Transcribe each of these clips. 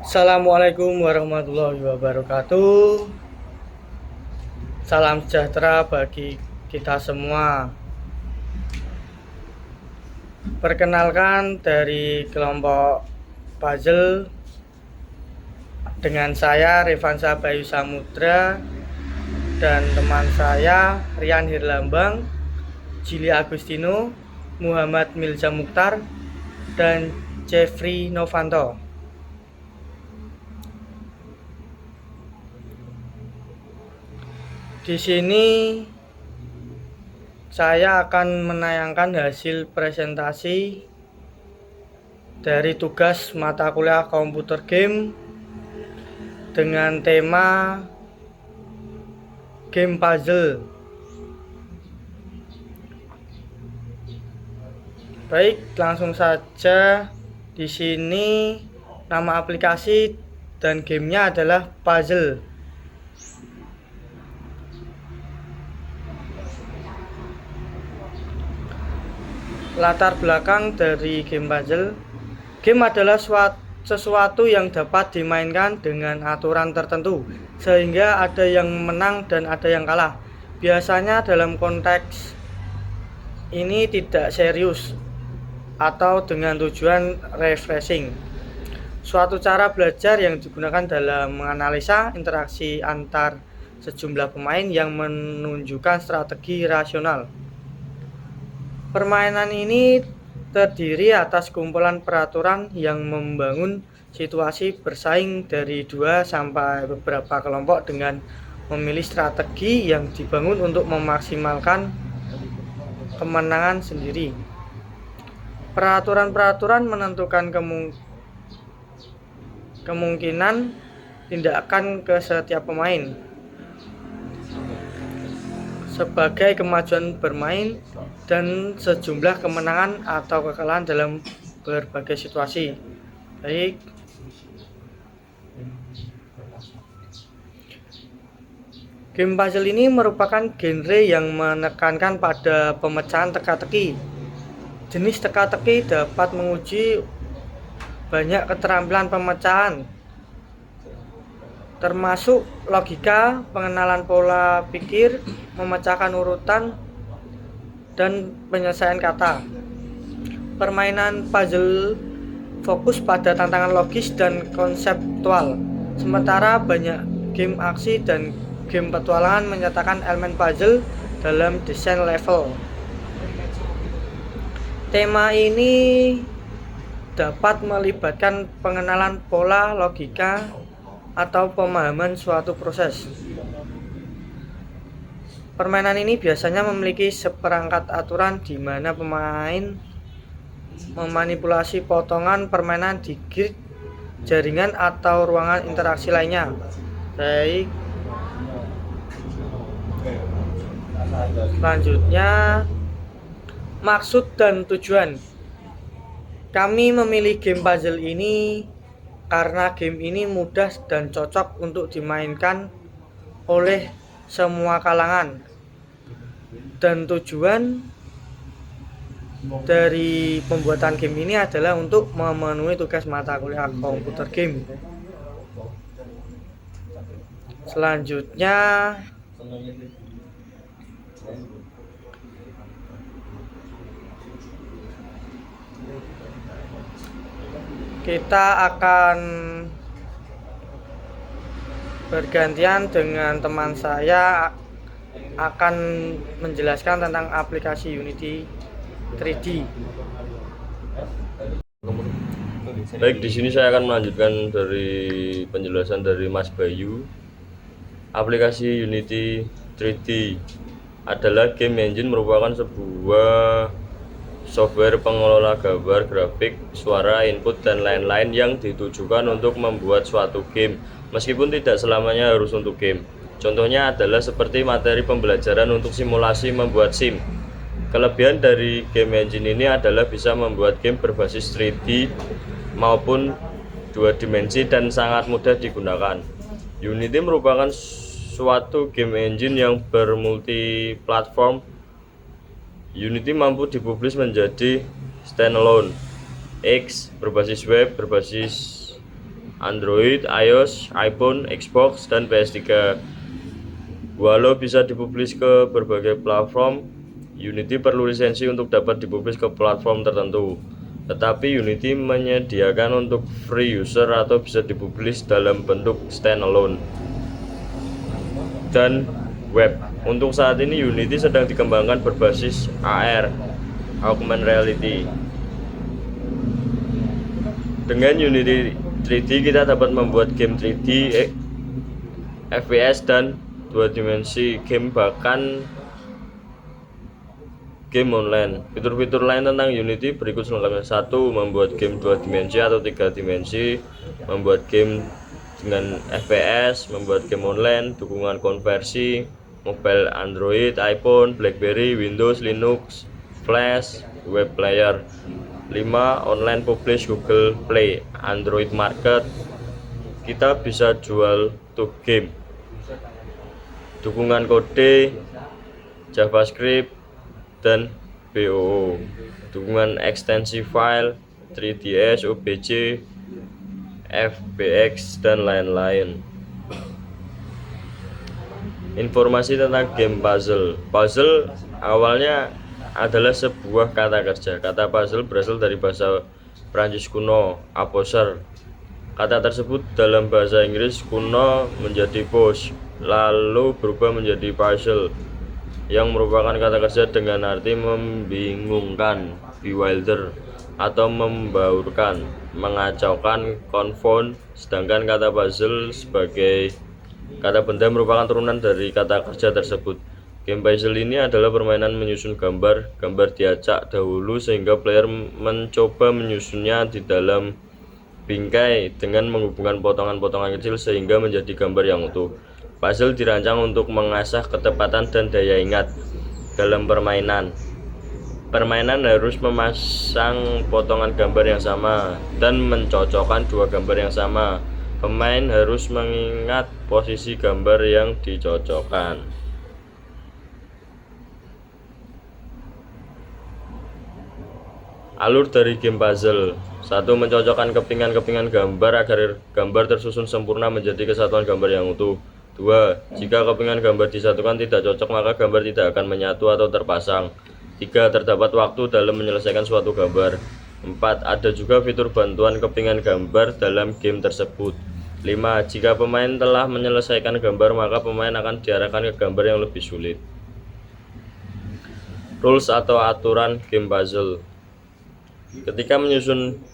Assalamualaikum warahmatullahi wabarakatuh. Salam sejahtera bagi kita semua. Perkenalkan dari kelompok puzzle dengan saya Revansa Bayu Samudra dan teman saya Rian Hirlambang, Jili Agustino, Muhammad Milza Mukhtar, dan Jeffrey Novanto. Di sini saya akan menayangkan hasil presentasi dari tugas mata kuliah komputer game dengan tema game puzzle. Baik, langsung saja. Di sini nama aplikasi dan gamenya adalah puzzle. Latar belakang dari game puzzle. Game adalah sesuatu yang dapat dimainkan dengan aturan tertentu, sehingga ada yang menang dan ada yang kalah. Biasanya dalam konteks ini tidak serius atau dengan tujuan refreshing. Suatu cara belajar yang digunakan dalam menganalisa interaksi antar sejumlah pemain yang menunjukkan strategi rasional. Permainan ini terdiri atas kumpulan peraturan yang membangun situasi bersaing dari 2 sampai beberapa kelompok dengan memilih strategi yang dibangun untuk memaksimalkan kemenangan sendiri. Peraturan-peraturan menentukan kemungkinan tindakan ke setiap pemain sebagai kemajuan bermain dan sejumlah kemenangan atau kekalahan dalam berbagai situasi. Baik. Game puzzle ini merupakan genre yang menekankan pada pemecahan teka-teki. Jenis teka-teki dapat menguji banyak keterampilan pemecahan, termasuk logika, pengenalan pola pikir, memecahkan urutan, dan penyelesaian kata. Permainan puzzle fokus pada tantangan logis dan konseptual, sementara banyak game aksi dan game petualangan menyatakan elemen puzzle dalam desain level. Tema ini dapat melibatkan pengenalan pola logika atau pemahaman suatu proses. Permainan ini biasanya memiliki seperangkat aturan di mana pemain memanipulasi potongan permainan di grid, jaringan, atau ruangan interaksi lainnya. Baik. Selanjutnya, maksud dan tujuan. Kami memilih game puzzle ini karena game ini mudah dan cocok untuk dimainkan oleh semua kalangan, dan tujuan dari pembuatan game ini adalah untuk memenuhi tugas mata kuliah komputer game. Selanjutnya, kita akan bergantian dengan teman saya akan menjelaskan tentang aplikasi Unity 3D. Baik, di sini saya akan melanjutkan dari penjelasan dari Mas Bayu. Aplikasi Unity 3D adalah game engine, merupakan sebuah software pengelola gambar, grafik, suara, input, dan lain-lain yang ditujukan untuk membuat suatu game, meskipun tidak selamanya harus untuk game. Contohnya adalah seperti materi pembelajaran untuk simulasi membuat SIM. Kelebihan dari game engine ini adalah bisa membuat game berbasis 3D maupun 2 dimensi dan sangat mudah digunakan. Unity merupakan suatu game engine yang bermulti platform. Unity mampu dipublish menjadi standalone, X, berbasis web, berbasis Android, iOS, iPhone, Xbox, dan PS3. Walau bisa dipublish ke berbagai platform, Unity perlu lisensi untuk dapat dipublish ke platform tertentu. Tetapi Unity menyediakan untuk free user atau bisa dipublish dalam bentuk standalone dan web. Untuk saat ini Unity sedang dikembangkan berbasis AR, Augmented Reality. Dengan Unity 3D kita dapat membuat game 3D, FPS dan 2 dimensi game, bahkan game online. Fitur-fitur lain tentang Unity berikut selengkapnya. 1. Membuat game 2 dimensi atau 3 dimensi, membuat game dengan FPS, membuat game online, dukungan konversi, mobile Android, iPhone, BlackBerry, Windows, Linux, Flash, web player. 5. Online publish Google Play, Android Market. Kita bisa jual to game. Dukungan kode, JavaScript, dan BOO. Dukungan ekstensi file, 3ds, OBJ, FBX, dan lain-lain. Informasi tentang game puzzle. Puzzle awalnya adalah sebuah kata kerja. Kata puzzle berasal dari bahasa Prancis kuno, aposer. Kata tersebut dalam bahasa Inggris kuno menjadi puzzle, lalu berubah menjadi puzzle, yang merupakan kata kerja dengan arti membingungkan, bewilder, atau membaurkan, mengacaukan, confound. Sedangkan kata puzzle sebagai kata benda merupakan turunan dari kata kerja tersebut. Game puzzle ini adalah permainan menyusun gambar. Gambar diacak dahulu sehingga player mencoba menyusunnya di dalam bingkai dengan menghubungkan potongan-potongan kecil sehingga menjadi gambar yang utuh. Puzzle dirancang untuk mengasah ketepatan dan daya ingat dalam permainan. Permainan harus memasang potongan gambar yang sama dan mencocokkan dua gambar yang sama. Pemain harus mengingat posisi gambar yang dicocokkan. Alur dari game puzzle. 1. Mencocokkan kepingan-kepingan gambar agar gambar tersusun sempurna menjadi kesatuan gambar yang utuh. 2. Jika kepingan gambar disatukan tidak cocok, maka gambar tidak akan menyatu atau terpasang. 3. Terdapat waktu dalam menyelesaikan suatu gambar. 4. Ada juga fitur bantuan kepingan gambar dalam game tersebut. 5. Jika pemain telah menyelesaikan gambar, maka pemain akan diarahkan ke gambar yang lebih sulit. Rules atau aturan game puzzle. Ketika menyusun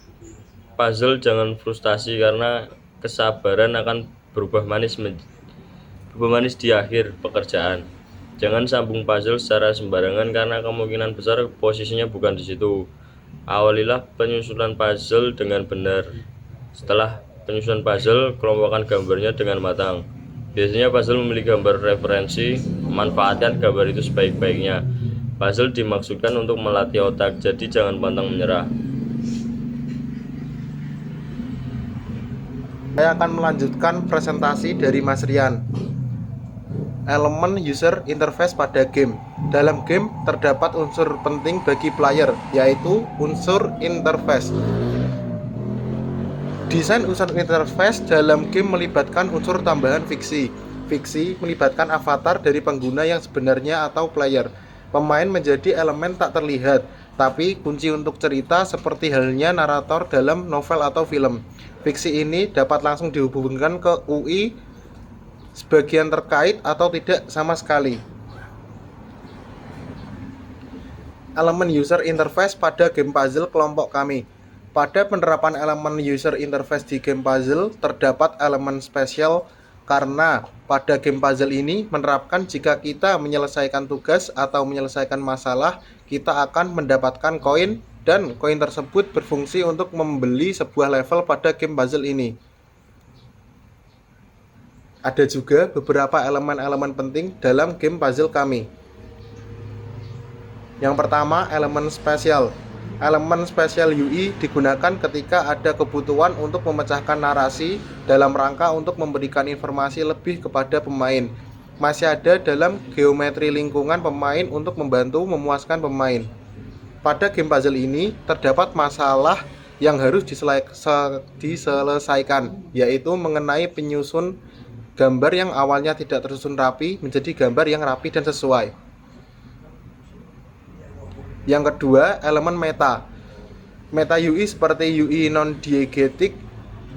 puzzle, jangan frustasi karena kesabaran akan berubah manis di akhir pekerjaan. Jangan sambung puzzle secara sembarangan karena kemungkinan besar posisinya bukan di situ. Awalilah penyusunan puzzle dengan benar. Setelah penyusunan puzzle, kelompokkan gambarnya dengan matang. Biasanya puzzle memiliki gambar referensi. Manfaatkan gambar itu sebaik-baiknya. Puzzle dimaksudkan untuk melatih otak, jadi jangan pantang menyerah. Saya akan melanjutkan presentasi dari Mas Rian. Elemen user interface pada game. Dalam game terdapat unsur penting bagi player, yaitu unsur interface. Desain unsur interface dalam game melibatkan unsur tambahan fiksi. Fiksi melibatkan avatar dari pengguna yang sebenarnya atau player. Pemain menjadi elemen tak terlihat, tapi kunci untuk cerita seperti halnya narator dalam novel atau film. Fiksi ini dapat langsung dihubungkan ke UI, sebagian terkait atau tidak sama sekali. Elemen user interface pada game puzzle kelompok kami. Pada penerapan elemen user interface di game puzzle, terdapat elemen spesial karena pada game puzzle ini menerapkan jika kita menyelesaikan tugas atau menyelesaikan masalah, kita akan mendapatkan koin dan koin tersebut berfungsi untuk membeli sebuah level pada game puzzle ini. Ada juga beberapa elemen-elemen penting dalam game puzzle kami. Yang pertama, elemen spesial. Elemen spesial UI digunakan ketika ada kebutuhan untuk memecahkan narasi dalam rangka untuk memberikan informasi lebih kepada pemain. Masih ada dalam geometri lingkungan pemain untuk membantu memuaskan pemain. Pada game puzzle ini terdapat masalah yang harus diselesaikan, yaitu mengenai penyusun gambar yang awalnya tidak tersusun rapi menjadi gambar yang rapi dan sesuai. Yang kedua, elemen meta. Meta UI seperti UI non-diegetik,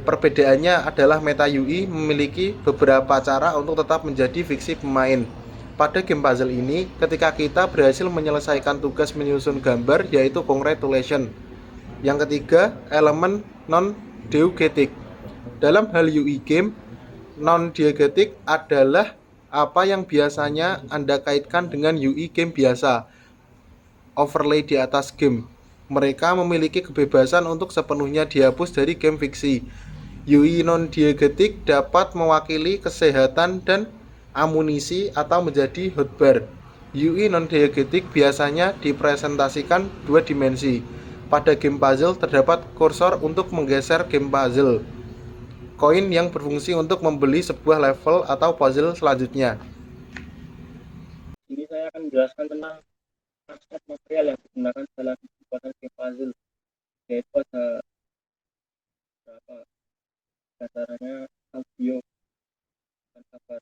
perbedaannya adalah meta UI memiliki beberapa cara untuk tetap menjadi fiksi pemain. Pada game puzzle ini, ketika kita berhasil menyelesaikan tugas menyusun gambar, yaitu congratulations. Yang ketiga, elemen non-diegetik. Dalam hal UI game, non-diegetik adalah apa yang biasanya Anda kaitkan dengan UI game biasa, overlay di atas game. Mereka memiliki kebebasan untuk sepenuhnya dihapus dari game fiksi. UI non-diegetik dapat mewakili kesehatan dan amunisi atau menjadi hotbar. UI non-diegetik biasanya dipresentasikan dua dimensi. Pada game puzzle terdapat kursor untuk menggeser game puzzle, koin yang berfungsi untuk membeli sebuah level atau puzzle selanjutnya. Ini saya akan menjelaskan tentang aspek material yang digunakan dalam pembuatan game puzzle, yaitu ada beberapa dasarnya audio dan gambar.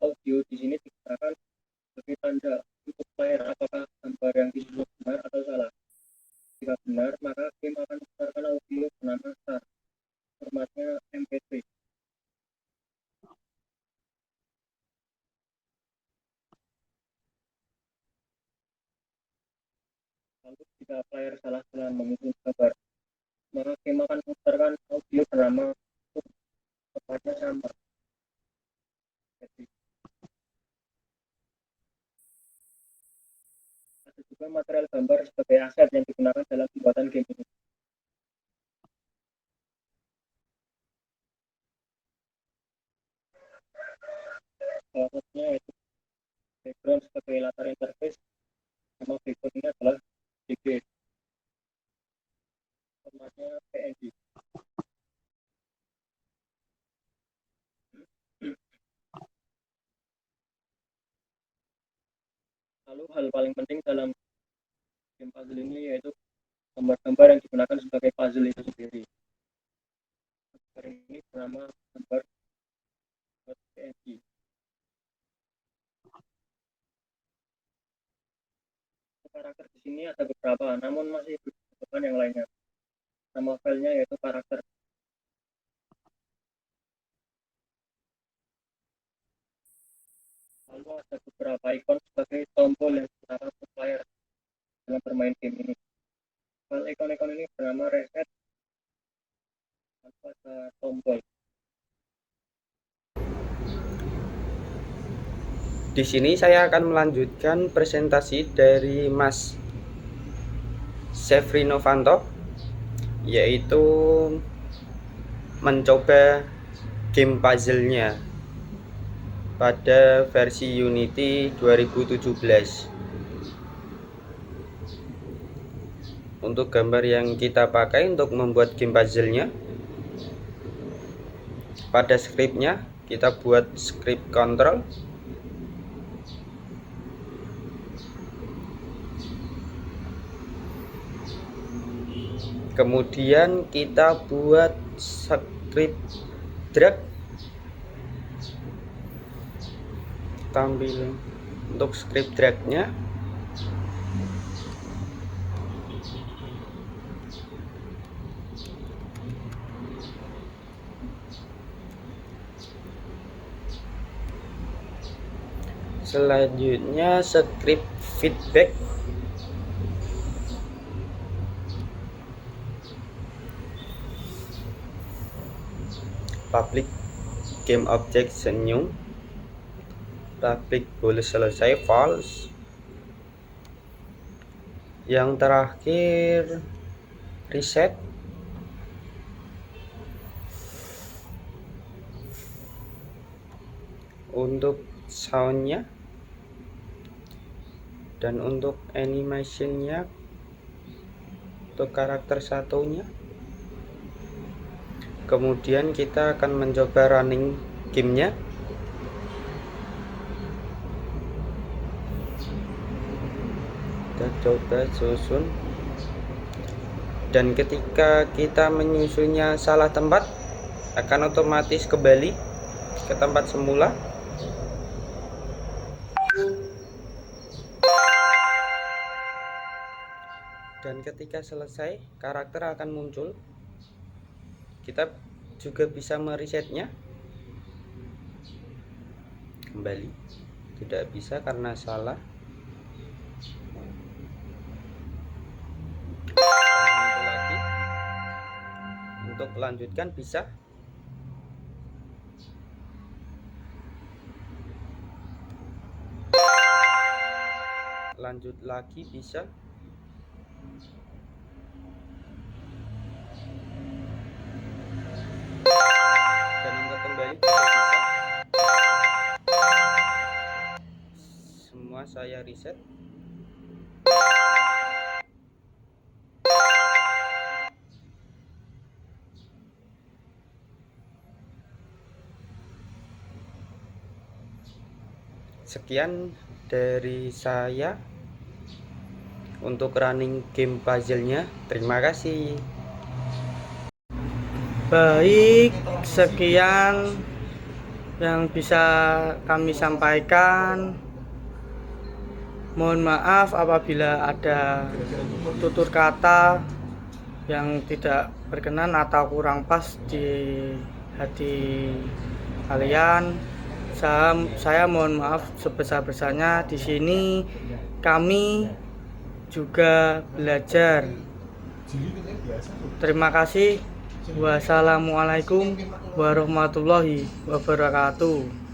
Audio di sini digunakan sebagai tanda untuk player apakah gambar yang disusun benar atau salah. Jika benar, maka game akan memutarkan audio bernama SAR, formatnya MP3. Lalu jika player salah dalam menghitung gambar, maka game akan memutarkan audio bernama formatnya sama. Jadi, ada juga material gambar sebagai aset yang digunakan dalam pembuatan game ini. Salah satunya yaitu background sebagai latar interface. Nama background ini adalah DG, formatnya PNG. Lalu hal paling penting dalam game puzzle ini yaitu gambar-gambar yang digunakan sebagai puzzle itu sendiri. Gambar ini bernama gambar PNG. Karakter di sini ada beberapa, namun masih belum ditemukan yang lainnya. Nama filenya yaitu karakter. Lalu ada beberapa ikon sebagai tombol yang digunakan untuk player dalam bermain game ini. File ikon-ikon ini bernama reset, lalu ada tombol. Di sini saya akan melanjutkan presentasi dari Mas Syafri Novanto, yaitu mencoba game puzzle-nya pada versi Unity 2017. Untuk gambar yang kita pakai untuk membuat game puzzle-nya, pada script-nya kita buat script control. Kemudian kita buat script drag, tampil untuk script drag-nya. Selanjutnya script feedback. Public game object senyum, public boleh selesai false. Yang terakhir reset. Untuk soundnya dan untuk animationnya, untuk karakter satunya. Kemudian kita akan mencoba running gamenya. Kita coba susun. Dan ketika kita menyusunnya salah tempat, akan otomatis kembali ke tempat semula. Dan ketika selesai, karakter akan muncul. Kita juga bisa meresetnya kembali. Tidak bisa karena salah. Dan muncul lagi. Untuk melanjutkan bisa. Lanjut lagi bisa. Dan untuk kembali juga bisa. Semua saya reset. Sekian dari saya untuk running game puzzle-nya. Terima kasih. Baik, sekian yang bisa kami sampaikan. Mohon maaf apabila ada tutur kata yang tidak berkenan atau kurang pas di hati kalian. Saya mohon maaf sebesar-besarnya. Di sini kami juga belajar. Terima kasih. Wassalamualaikum warahmatullahi wabarakatuh.